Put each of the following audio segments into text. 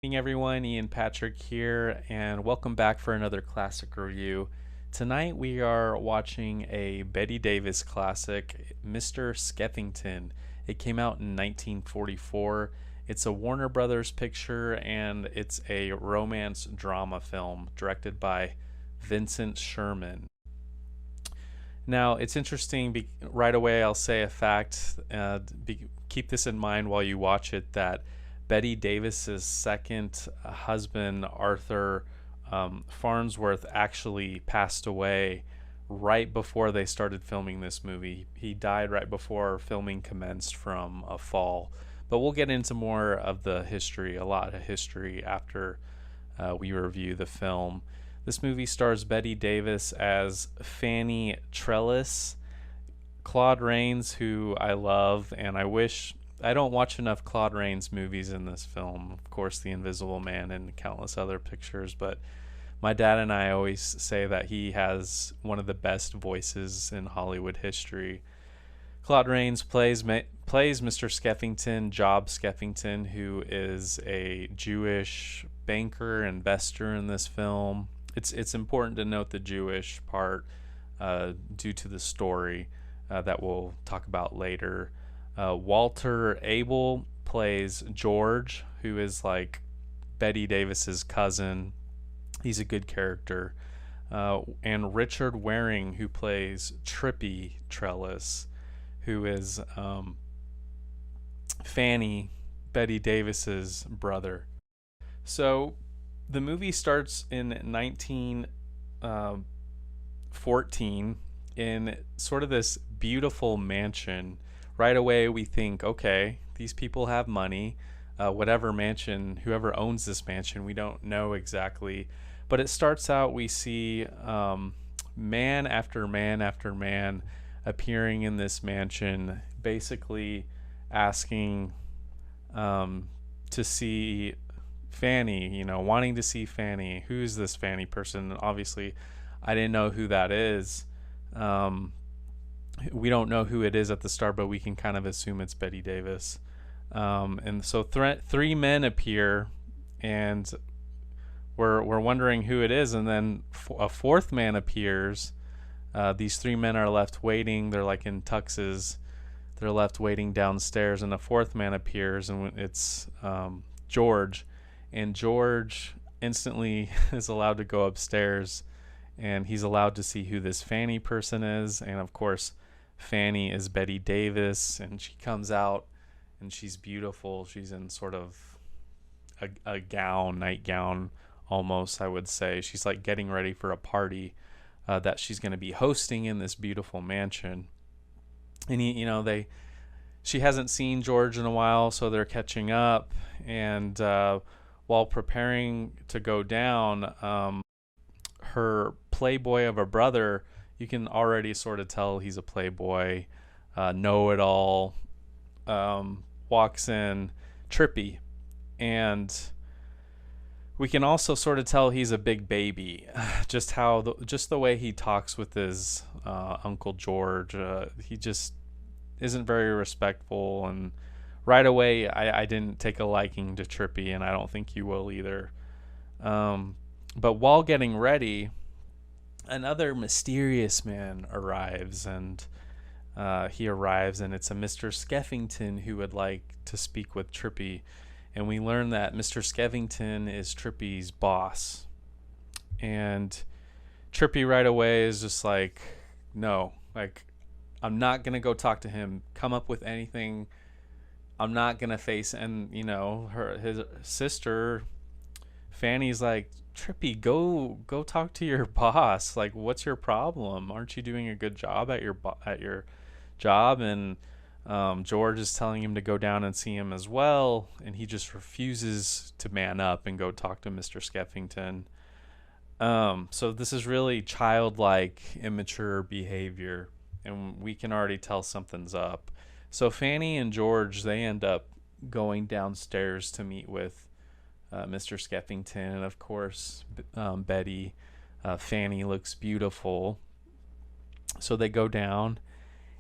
Good evening, everyone. Ian Patrick here, and welcome back for another classic review. Tonight we are watching a Bette Davis classic, Mr. Skeffington. It came out in 1944. It's a Warner Brothers picture, and it's a romance drama film directed by Vincent Sherman. Now, it's interesting, right away I'll say a fact, keep this in mind while you watch it, that Bette Davis's second husband, Arthur Farnsworth, actually passed away right before they started filming this movie. He died right before filming commenced from a fall. But we'll get into more of the history, a lot of history, after we review the film. This movie stars Bette Davis as Fanny Trellis, Claude Rains, who I love, and I don't watch enough Claude Rains movies in this film. Of course, The Invisible Man and countless other pictures, but my dad and I always say that he has one of the best voices in Hollywood history. Claude Rains plays Mr. Skeffington, Job Skeffington, who is a Jewish banker, investor in this film. It's important to note the Jewish part due to the story that we'll talk about later. Walter Abel plays George, who is like Bette Davis's cousin. He's a good character. And Richard Waring, who plays Trippy Trellis, who is Fanny, Bette Davis's brother. So the movie starts in 1914 in sort of this beautiful mansion. Right away we think, okay, these people have money. Whatever mansion, whoever owns this mansion, we don't know exactly. But it starts out, we see man after man after man appearing in this mansion, basically asking to see Fanny, wanting to see Fanny. Who's this Fanny person? Obviously, I didn't know who that is. We don't know who it is at the start, but we can kind of assume it's Bette Davis. And so three men appear, and we're wondering who it is. And then a fourth man appears. These three men are left waiting. They're like in tuxes. They're left waiting downstairs, and a fourth man appears, and it's George. And George instantly is allowed to go upstairs, and he's allowed to see who this Fanny person is. And of course, Fanny is Bette Davis, and she comes out, and she's beautiful. She's in sort of a nightgown almost, I would say. She's like getting ready for a party that she's going to be hosting in this beautiful mansion. And she hasn't seen George in a while, so they're catching up. And while preparing to go down, her playboy of a brother, you can already sort of tell he's a playboy, know-it-all, walks in, Trippy. And we can also sort of tell he's a big baby, just the way he talks with his Uncle George. He just isn't very respectful, and right away I didn't take a liking to Trippy, and I don't think you will either. But while getting ready, another mysterious man arrives, and it's a Mr. Skeffington who would like to speak with Trippy. And we learn that Mr. Skeffington is Trippy's boss. And Trippy right away is just like, no, like, I'm not going to go talk to him. Come up with anything. I'm not going to face. And, his sister, Fanny's like, Trippy, go talk to your boss. Like, what's your problem? Aren't you doing a good job at your job? And George is telling him to go down and see him as well, and he just refuses to man up and go talk to Mr. Skeffington. So this is really childlike, immature behavior, and we can already tell something's up. So Fanny and George, they end up going downstairs to meet with Mr. Skeffington, and of course Bette, Fanny looks beautiful. So they go down,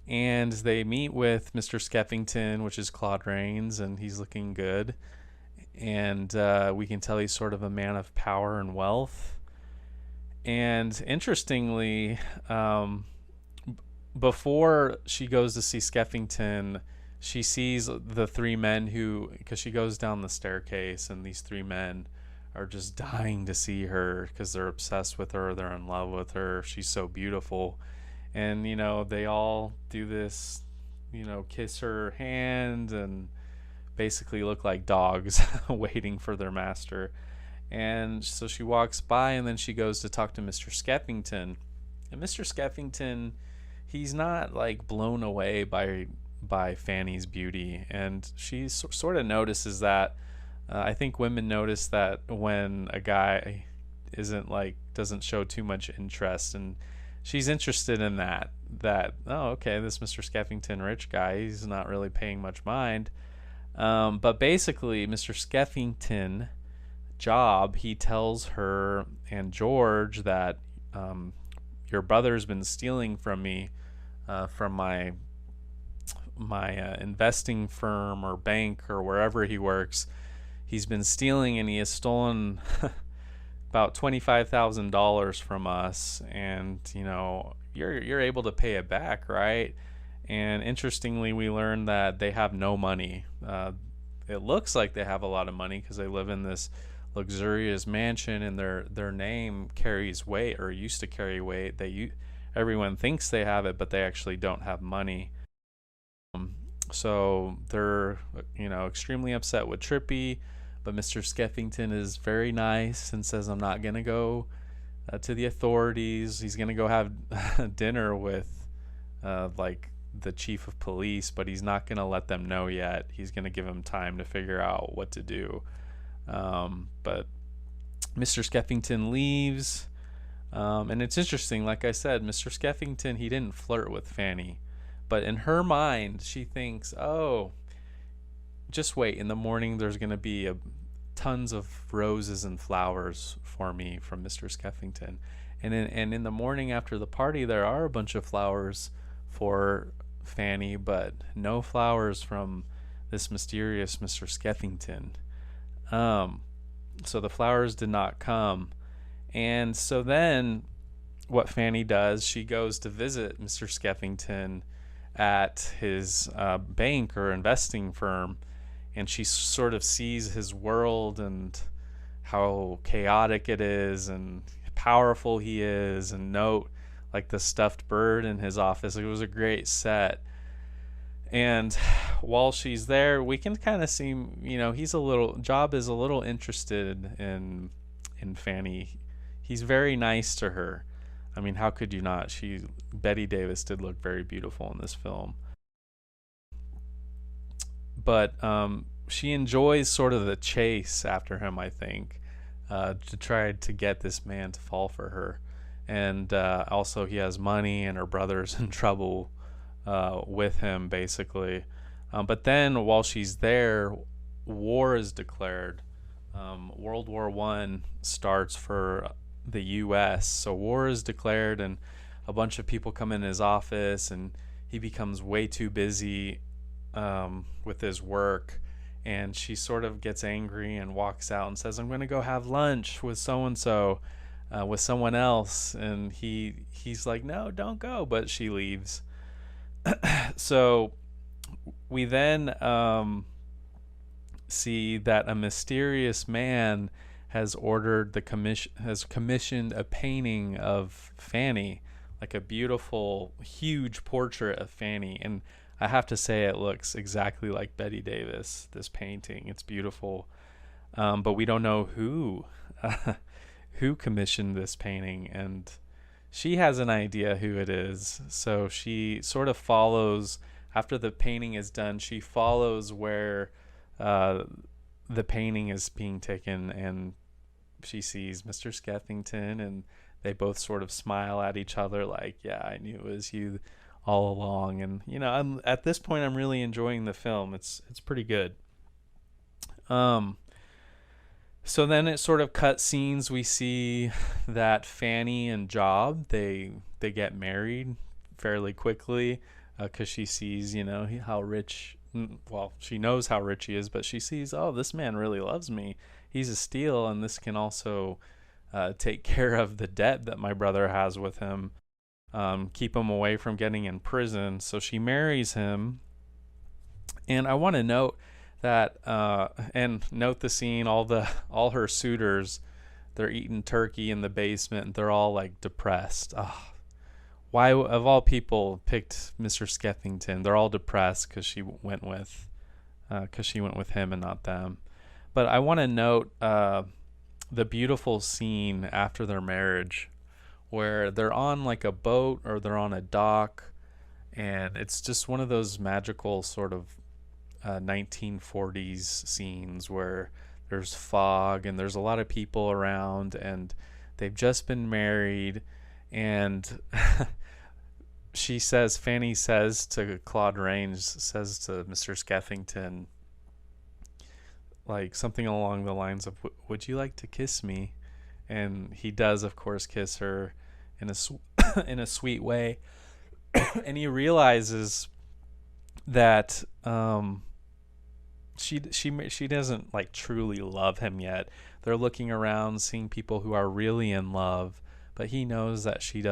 and they meet with Mr. Skeffington, which is Claude Rains, and he's looking good. and we can tell he's sort of a man of power and wealth. And interestingly, before she goes to see Skeffington, she sees the three men who, because she goes down the staircase, and these three men are just dying to see her because they're obsessed with her, they're in love with her, she's so beautiful. And they all do this, kiss her hand and basically look like dogs waiting for their master. And so she walks by, and then she goes to talk to Mr. Skeffington. And Mr. Skeffington, he's not like blown away by Fanny's beauty, and she sort of notices that. I think women notice that when a guy doesn't show too much interest, and she's interested in that. Oh, okay, this Mr. Skeffington, rich guy, he's not really paying much mind. But basically, Mr. Skeffington job, he tells her and George that your brother's been stealing from me, from my investing firm or bank or wherever he works. He's been stealing, and he has stolen about $25,000 from us, and you're able to pay it back, right? And interestingly, we learned that they have no money. It looks like they have a lot of money because they live in this luxurious mansion, and their name carries weight, or used to carry weight. Everyone thinks they have it, but they actually don't have money. So they're extremely upset with Trippy, but Mr. Skeffington is very nice and says, I'm not gonna go to the authorities. He's gonna go have dinner with like the chief of police, but he's not gonna let them know yet. He's gonna give them time to figure out what to do. But Mr. Skeffington leaves, and it's interesting. Like I said, Mr. Skeffington, he didn't flirt with Fanny, but in her mind, she thinks, oh, just wait. In the morning, there's going to be tons of roses and flowers for me from Mr. Skeffington. And in the morning after the party, there are a bunch of flowers for Fanny, but no flowers from this mysterious Mr. Skeffington. So the flowers did not come. And so then what Fanny does, she goes to visit Mr. Skeffington at his bank or investing firm, and she sort of sees his world and how chaotic it is and powerful he is, and note like the stuffed bird in his office. It was a great set. And while she's there, we can kind of see, Job is a little interested in Fanny. He's very nice to her. I mean, how could you not? Bette Davis did look very beautiful in this film. But she enjoys sort of the chase after him, I think, to try to get this man to fall for her. And also he has money, and her brother's in trouble with him, basically. But then while she's there, war is declared. World War I starts for the U.S. So war is declared, and a bunch of people come in his office, and he becomes way too busy with his work, and she sort of gets angry and walks out and says, I'm going to go have lunch with so-and-so, with someone else. And he's like, no, don't go, but she leaves. So we then see that a mysterious man has commissioned a painting of Fanny, like a beautiful, huge portrait of Fanny. And I have to say, it looks exactly like Bette Davis, this painting. It's beautiful. But we don't know who commissioned this painting, and she has an idea who it is. So she sort of follows, after the painting is done, she follows where the painting is being taken, and she sees Mr. Skeffington, and they both sort of smile at each other like, yeah, I knew it was you all along. And at this point, I'm really enjoying the film. It's pretty good. So then it sort of cut scenes. We see that Fanny and Job, they get married fairly quickly, because she sees how rich well, she knows how rich he is, but she sees, oh, this man really loves me. He's a steal, and this can also take care of the debt that my brother has with him, keep him away from getting in prison. So she marries him. And I want to note that, and note the scene, all her suitors, they're eating turkey in the basement, and they're all like depressed. Oh, why of all people picked Mr. Skeffington? They're all depressed because she went with him and not them. But I want to note the beautiful scene after their marriage, where they're on like a boat or they're on a dock, and it's just one of those magical sort of 1940s scenes where there's fog and there's a lot of people around, and they've just been married, and Fanny says to Claude Rains, says to Mr. Skeffington, like something along the lines of, "Would you like to kiss me?" And he does, of course, kiss her in in a sweet way, and he realizes that she doesn't like truly love him yet. They're looking around, seeing people who are really in love, but he knows that she's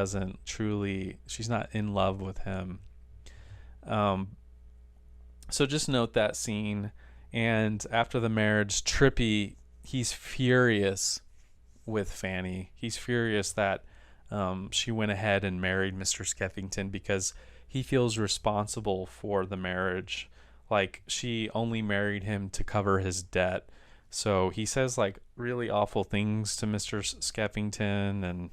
not in love with him. So just note that scene. And after the marriage, Trippy, he's furious with Fanny. He's furious that she went ahead and married Mr. Skeffington because he feels responsible for the marriage. Like, she only married him to cover his debt. So he says like really awful things to Mr. Skeffington,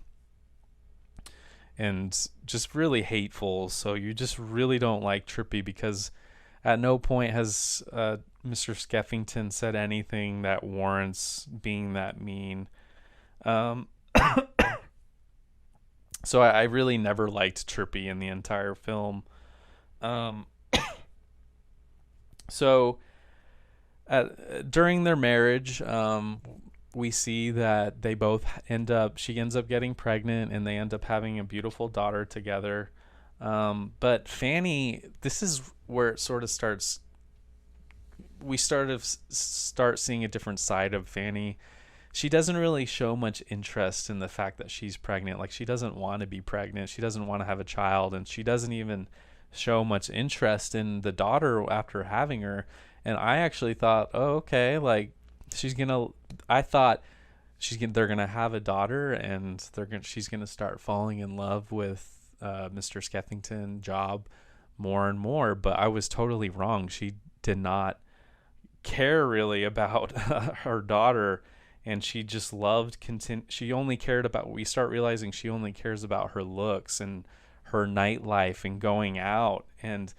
and just really hateful. So you just really don't like Trippy, because at no point has Mr. Skeffington said anything that warrants being that mean. So I really never liked Trippy in the entire film. So during their marriage, we see that she ends up getting pregnant, and they end up having a beautiful daughter together. But Fanny, this is where it sort of starts. We start seeing a different side of Fanny. She doesn't really show much interest in the fact that she's pregnant. Like, she doesn't want to be pregnant. She doesn't want to have a child, and she doesn't even show much interest in the daughter after having her. And I actually thought, oh, okay, like I thought they're gonna have a daughter, and she's gonna start falling in love with Mr. Skeffington Job more and more. But I was totally wrong. She did not care really about her daughter, and she just loved she only cared about, we start realizing she only cares about her looks and her nightlife and going out. And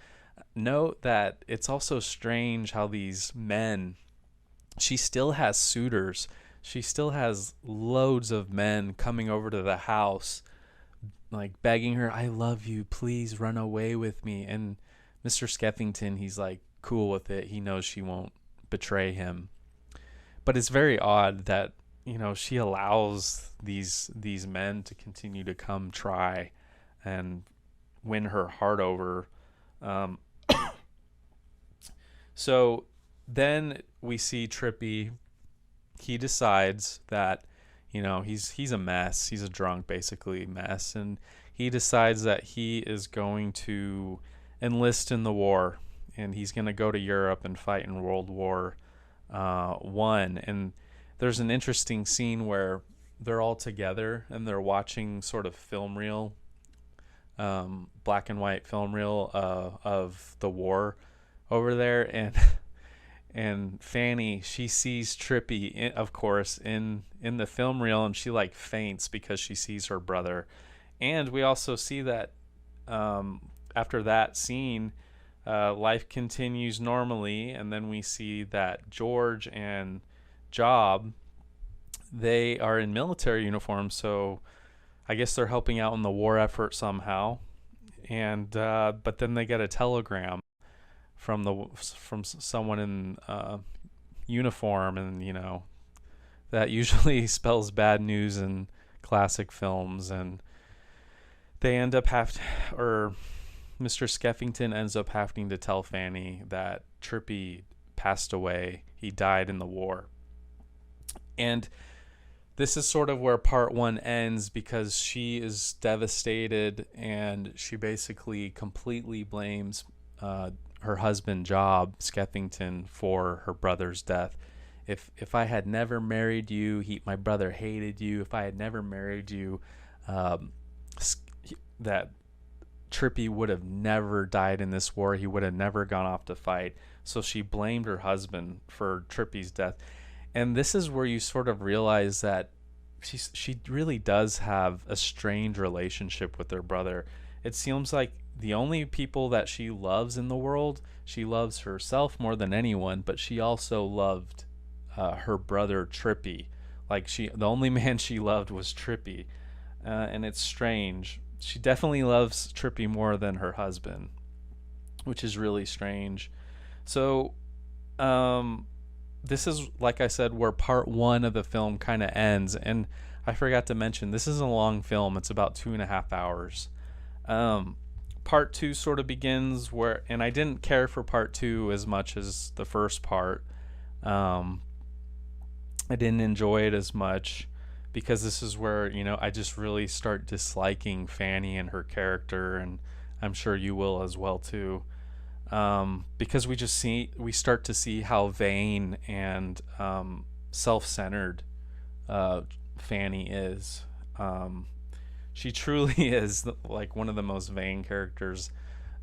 note that it's also strange how these men, she still has suitors. She still has loads of men coming over to the house, like begging her, "I love you, please run away with me." And Mr. Skeffington, he's like cool with it. He knows she won't betray him. But it's very odd that, she allows these men to continue to come try and win her heart over. So then we see Trippy. He decides that, he's a mess. He's a drunk, basically mess. And he decides that he is going to enlist in the war, and he's going to go to Europe and fight in World War I. And there's an interesting scene where they're all together and they're watching sort of film reel, black and white film reel of the war over there, and Fanny, she sees Trippy, of course, in the film reel, and she like faints because she sees her brother. And we also see that after that scene, life continues normally, and then we see that George and Job, they are in military uniform, so I guess they're helping out in the war effort somehow. And but then they get a telegram from someone in uniform, and that usually spells bad news in classic films. And they end up Mr. Skeffington ends up having to tell Fanny that Trippy passed away. He died in the war. And this is sort of where part one ends, because she is devastated and she basically completely blames her husband, Job Skeffington, for her brother's death. If I had never married you, my brother hated you. If I had never married you, that Trippy would have never died in this war. He would have never gone off to fight. So she blamed her husband for Trippy's death. And this is where you sort of realize that she really does have a strange relationship with her brother. It seems like the only people that she loves in the world, she loves herself more than anyone, but she also loved her brother Trippy. Like the only man she loved was Trippy, and it's strange. She definitely loves Trippy more than her husband, which is really strange. So, this is, like I said, where part one of the film kind of ends. And I forgot to mention, this is a long film. It's about 2.5 hours. Part two sort of begins where, and I didn't care for part two as much as the first part. I didn't enjoy it as much, because this is where, I just really start disliking Fanny and her character, and I'm sure you will as well too. Because we start to see how vain and self-centered Fanny is. She truly is like one of the most vain characters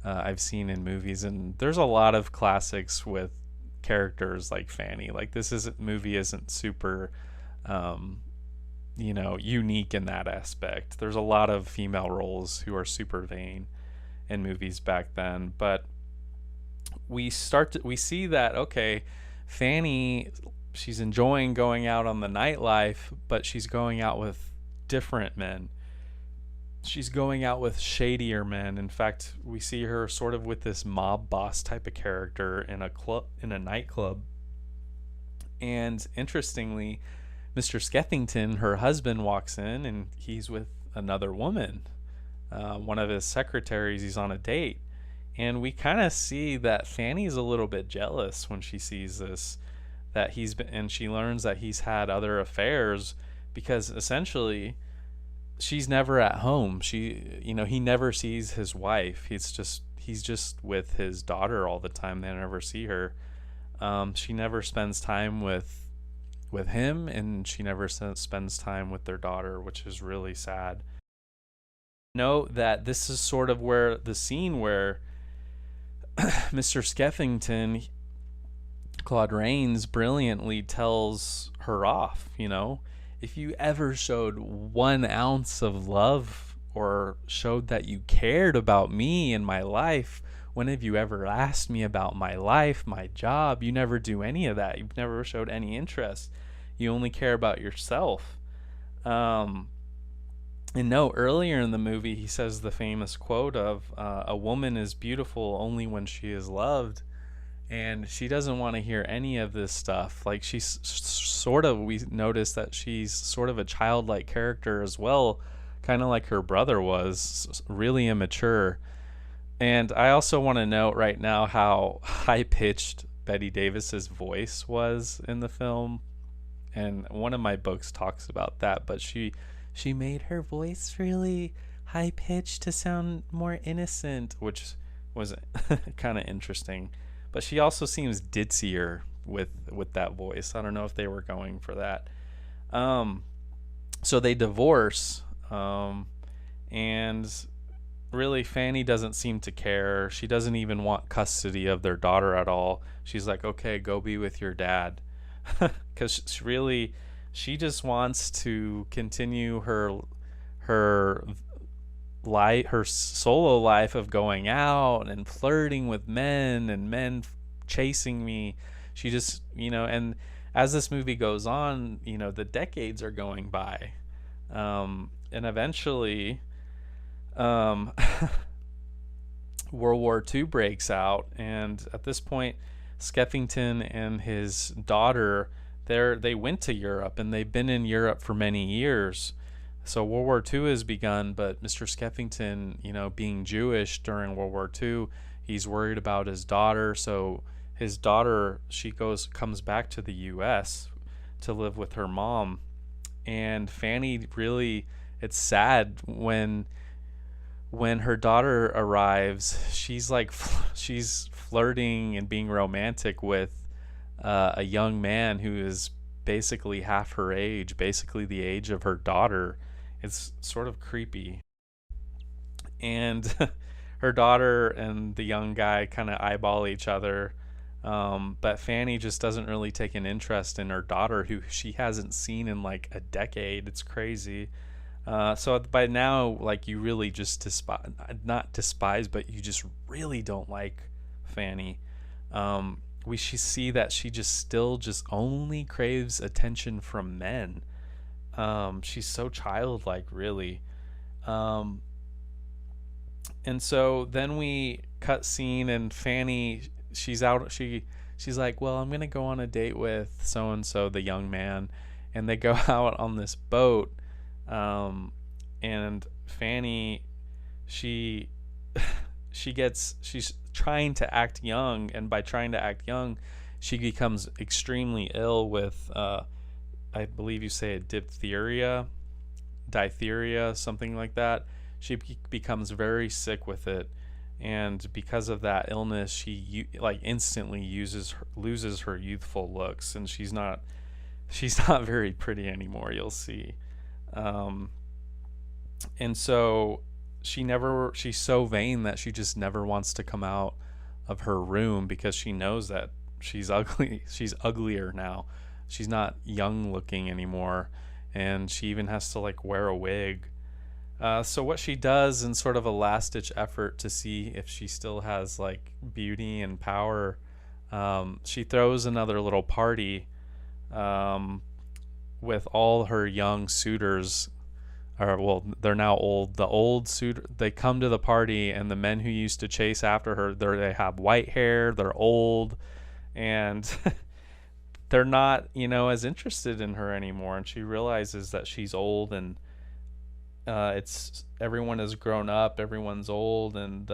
I've seen in movies, and there's a lot of classics with characters like Fanny. Like movie isn't super unique in that aspect. There's a lot of female roles who are super vain in movies back then, but we see that, okay, Fanny, she's enjoying going out on the nightlife, but she's going out with different men. She's going out with shadier men. In fact, we see her sort of with this mob boss type of character in a nightclub. And interestingly, Mr. Skeffington, her husband, walks in and he's with another woman, one of his secretaries. He's on a date. And we kind of see that Fanny's a little bit jealous when she sees this, and she learns that he's had other affairs, because essentially she's never at home. He never sees his wife. He's just with his daughter all the time. They never see her. She never spends time with him, and she never spends time with their daughter, which is really sad. Note that this is sort of where the scene where Mr. Skeffington, Claude Rains, brilliantly tells her off. If you ever showed 1 ounce of love or showed that you cared about me and my life, when have you ever asked me about my life, my job? You never do any of that. You've never showed any interest. You only care about yourself. And no, earlier in the movie, he says the famous quote of, a woman is beautiful only when she is loved. And she doesn't want to hear any of this stuff. Like, we notice that she's sort of a childlike character as well, kind of like her brother was, really immature. And I also want to note right now how high-pitched Bette Davis's voice was in the film. And one of my books talks about that, but she made her voice really high-pitched to sound more innocent, which was kind of interesting. But she also seems ditzier with that voice. I don't know if they were going for that. So they divorce, and really Fanny doesn't seem to care. She doesn't even want custody of their daughter at all. She's like, okay, go be with your dad. Because she just wants to continue her solo life of going out and flirting with men and men chasing me. She just, and as this movie goes on, the decades are going by, and eventually World War II breaks out, and at this point Skeffington and his daughter, they went to Europe, and they've been in Europe for many years. So World War II has begun, but Mr. Skeffington, being Jewish during World War II, he's worried about his daughter. So his daughter, she comes back to the US to live with her mom. And Fanny really, it's sad when her daughter arrives. She's like she's flirting and being romantic with a young man who is basically half her age, basically the age of her daughter. It's sort of creepy. And her daughter and the young guy kind of eyeball each other. But Fanny just doesn't really take an interest in her daughter, who she hasn't seen in like a decade. It's crazy. So by now, like, you really just not despise, but you just really don't like Fanny. We see that she just still just only craves attention from men. She's so childlike, really. Um, and so then we cut scene, and Fanny, she's like, well, I'm gonna go on a date with so and so, the young man, and they go out on this boat. And Fanny, she she's trying to act young, and by trying to act young, she becomes extremely ill with I believe you say it, diphtheria, something like that. She becomes very sick with it, and because of that illness, she like instantly loses her youthful looks, and she's not very pretty anymore. You'll see. Um, and so she's so vain that she just never wants to come out of her room, because she knows that she's ugly. She's uglier now. She's not young looking anymore, and she even has to like wear a wig. So what she does in sort of a last ditch effort to see if she still has like beauty and power, she throws another little party, with all her young suitors. Or, well, they're now old. The old suitor, they come to the party, and the men who used to chase after her, they have white hair, they're old, and they're not, as interested in her anymore. And she realizes that she's old, and it's everyone has grown up, everyone's old, and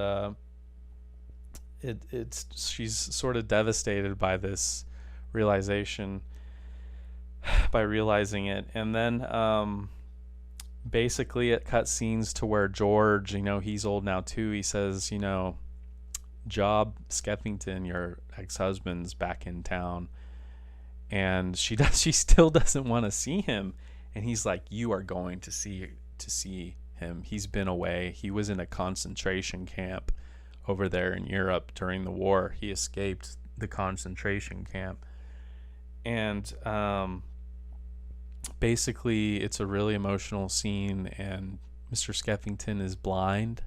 she's sort of devastated by this realization, by realizing it. And then basically it cuts scenes to where George, he's old now too. He says, Job Skeffington, your ex-husband's back in town, and she still doesn't want to see him. And he's like, you are going to see him. He's been away. He was in a concentration camp over there in Europe during the war. He escaped the concentration camp. And basically it's a really emotional scene, and Mr. Skeffington is blind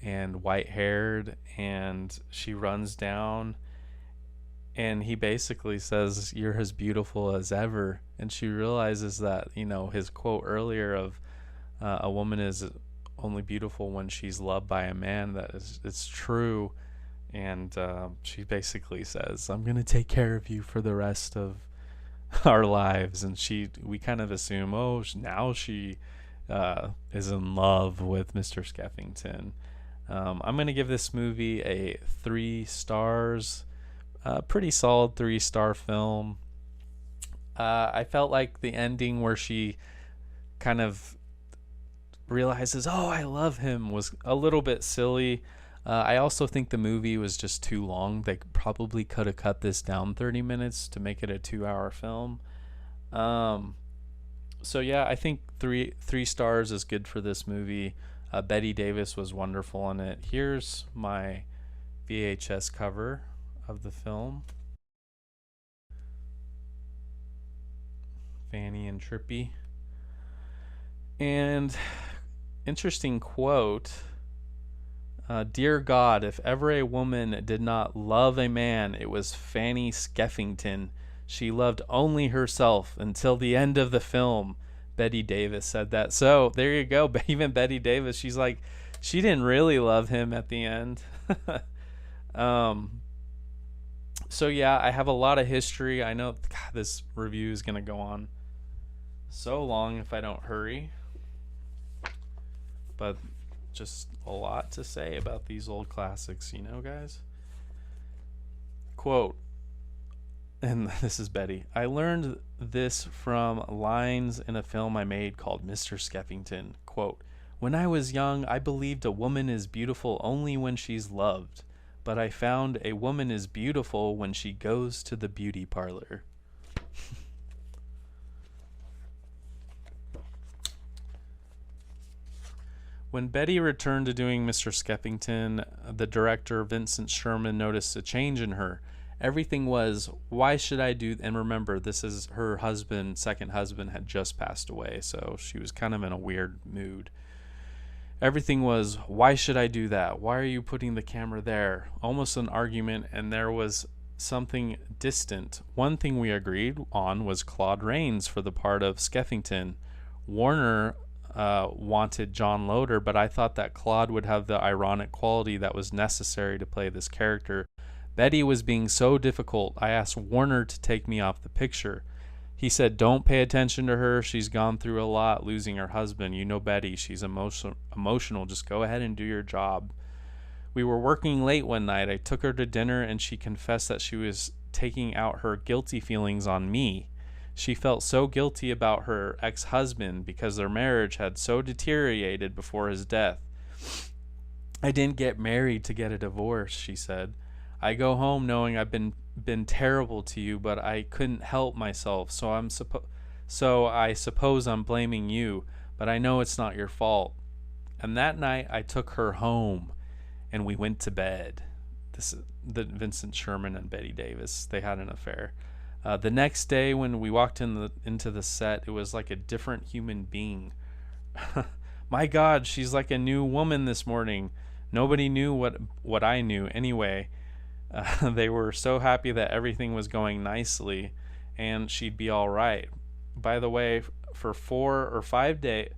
and white haired, and she runs down, and he basically says, you're as beautiful as ever. And she realizes that, his quote earlier of a woman is only beautiful when she's loved by a man, it's true. And she basically says, I'm gonna take care of you for the rest of our lives. And we kind of assume, oh, now she is in love with Mr. Skeffington. I'm gonna give this movie a 3 stars. Pretty solid 3-star film. I felt like the ending where she kind of realizes, oh, I love him, was a little bit silly. I also think the movie was just too long. They probably could have cut this down 30 minutes to make it a 2-hour film. So yeah, I think 3 stars is good for this movie. Bette Davis was wonderful in it. Here's my VHS cover of the film. Fanny and Trippy. And interesting quote, dear God, if ever a woman did not love a man, it was Fanny Skeffington. She loved only herself until the end of the film. Bette Davis said that. So there you go. Even Bette Davis, she's like, she didn't really love him at the end. So yeah, I have a lot of history. I know, God, this review is gonna go on so long if I don't hurry, but just a lot to say about these old classics, guys. Quote, and this is Bette, I learned this from lines in a film I made called Mr. Skeffington. Quote, when I was young, I believed a woman is beautiful only when she's loved, but I found a woman is beautiful when she goes to the beauty parlor. When Bette returned to doing Mr. Skeffington, the director, Vincent Sherman, noticed a change in her. Everything was, why should I do, and remember, this is her husband, second husband, had just passed away, so she was kind of in a weird mood. Everything was, why should I do that? Why are you putting the camera there? Almost an argument, and there was something distant. One thing we agreed on was Claude Rains for the part of Skeffington. Warner wanted John Loder, but I thought that Claude would have the ironic quality that was necessary to play this character. Bette was being so difficult, I asked Warner to take me off the picture. He said, don't pay attention to her. She's gone through a lot, losing her husband. You know Bette, she's emotional. Just go ahead and do your job. We were working late one night. I took her to dinner, and she confessed that she was taking out her guilty feelings on me. She felt so guilty about her ex-husband because their marriage had so deteriorated before his death. I didn't get married to get a divorce, she said. I go home knowing I've been terrible to you, but I couldn't help myself, so I suppose I'm blaming you, but I know it's not your fault. And that night I took her home, and we went to bed. This is the Vincent Sherman and Bette Davis. They had an affair. The next day when we walked into the set, it was like a different human being. My God, she's like a new woman this morning. Nobody knew what I knew anyway. They were so happy that everything was going nicely and she'd be all right. By the way, for 4 or 5 days,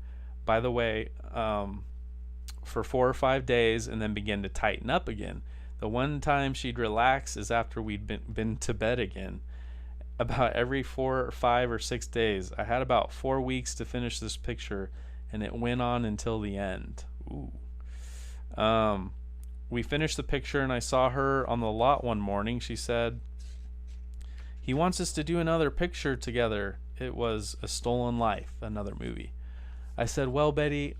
for 4 or 5 days, and then begin to tighten up again. The one time she'd relax is after we'd been to bed again. About every 4 or 5 or 6 days. I had about 4 weeks to finish this picture, and it went on until the end. Ooh. We finished the picture, and I saw her on the lot one morning. She said, he wants us to do another picture together. It was A Stolen Life, another movie. I said, well, Bette,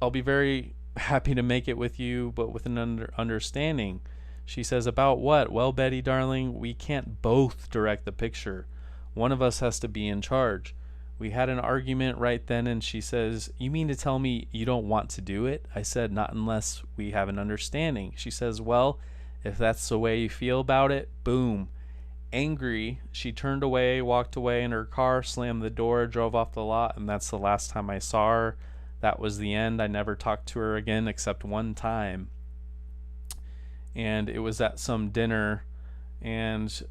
I'll be very happy to make it with you, but with an understanding. She says, about what? Well, Bette, darling, we can't both direct the picture. One of us has to be in charge. We had an argument right then, and she says, you mean to tell me you don't want to do it? I said, not unless we have an understanding. She says, well, if that's the way you feel about it, boom. Angry, she turned away, walked away in her car, slammed the door, drove off the lot, and that's the last time I saw her. That was the end. I never talked to her again except one time. And it was at some dinner, and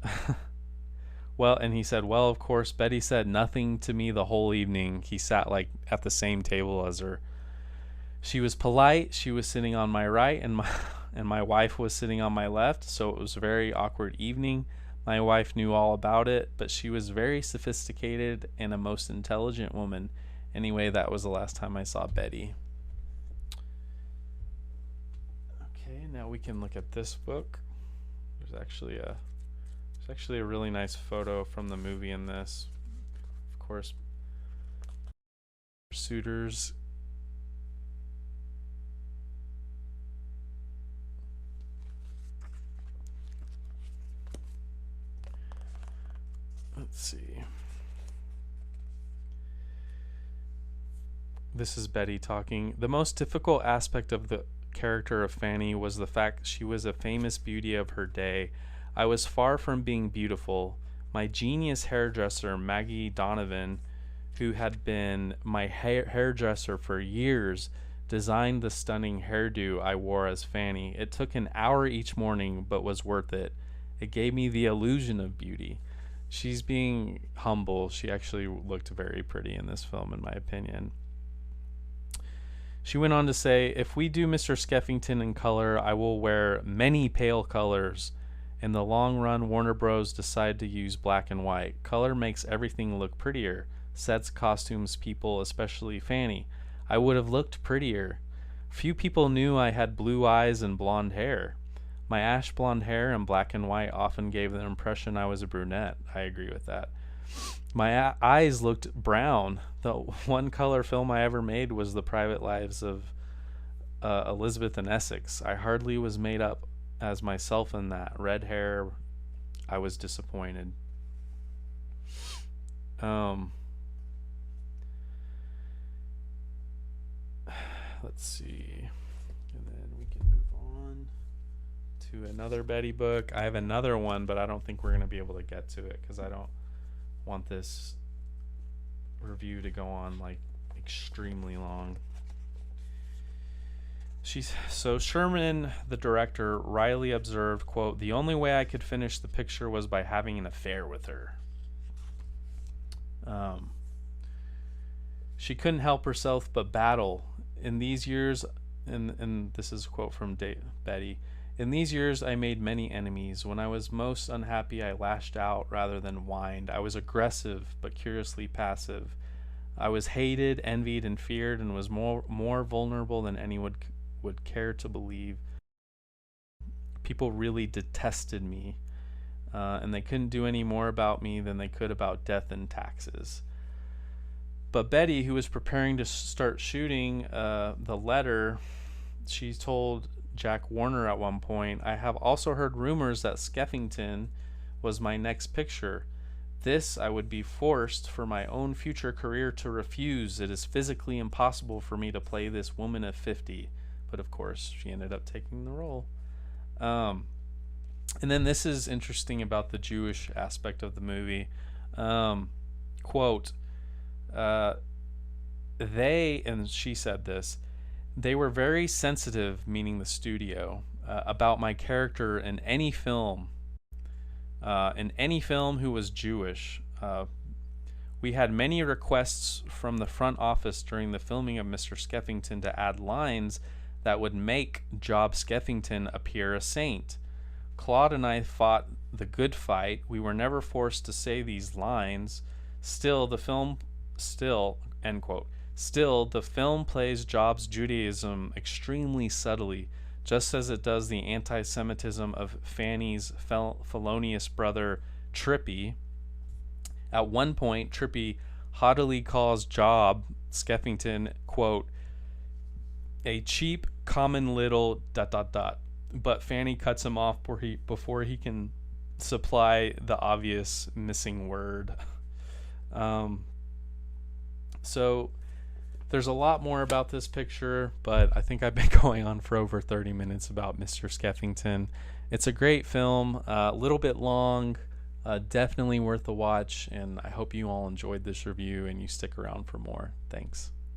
well, and he said, well, of course, Bette said nothing to me the whole evening. He sat like at the same table as her. She was polite. She was sitting on my right, and my wife was sitting on my left, so it was a very awkward evening. My wife knew all about it, but she was very sophisticated and a most intelligent woman. Anyway, that was the last time I saw Bette. Okay, now we can look at this book. There's actually a really nice photo from the movie in this. Of course, suitors. Let's see. This is Bette talking. The most difficult aspect of the character of Fanny was the fact she was a famous beauty of her day. I was far from being beautiful. My genius hairdresser, Maggie Donovan, who had been my hairdresser for years, designed the stunning hairdo I wore as Fanny. It took an hour each morning, but was worth it. It gave me the illusion of beauty. She's being humble. She actually looked very pretty in this film, in my opinion. She went on to say, if we do Mr. Skeffington in color, I will wear many pale colors. In the long run, Warner Bros. Decided to use black and white. Color makes everything look prettier. Sets, costumes, people, especially Fanny. I would have looked prettier. Few people knew I had blue eyes and blonde hair. My ash blonde hair and black and white often gave the impression I was a brunette. I agree with that. My eyes looked brown. The one color film I ever made was The Private Lives of Elizabeth and Essex. I hardly was made up as myself in that. Red hair, I was disappointed. Let's see. And then we can move on to another Bette book. I have another one, but I don't think we're going to be able to get to it because I don't want this review to go on like extremely long. So Sherman, the director, wryly observed, quote, "The only way I could finish the picture was by having an affair with her." She couldn't help herself but battle. In these years, and this is a quote from Bette, "In these years I made many enemies. When I was most unhappy, I lashed out rather than whined. I was aggressive but curiously passive. I was hated, envied, and feared, and was more vulnerable than anyone would care to believe. People really detested me, and they couldn't do any more about me than they could about death and taxes." But Bette, who was preparing to start shooting the letter, she told Jack Warner at one point, "I have also heard rumors that Skeffington was my next picture. This I would be forced for my own future career to refuse. It is physically impossible for me to play this woman of 50. But of course, she ended up taking the role. And then this is interesting about the Jewish aspect of the movie. Quote, they, and she said this, "They were very sensitive," meaning the studio, "about my character in any film who was Jewish. We had many requests from the front office during the filming of Mr. Skeffington to add lines that would make Job Skeffington appear a saint. Claude and I fought the good fight. We were never forced to say these lines. Still, end quote. Still, the film plays Job's Judaism extremely subtly, just as it does the anti-Semitism of Fanny's felonious brother Trippy. At one point, Trippy haughtily calls Job Skeffington, quote, a cheap, common little ... But Fanny cuts him off before he can supply the obvious missing word." So there's a lot more about this picture, but I think I've been going on for over 30 minutes about Mr. Skeffington. It's a great film, a little bit long, definitely worth a watch, and I hope you all enjoyed this review and you stick around for more. Thanks.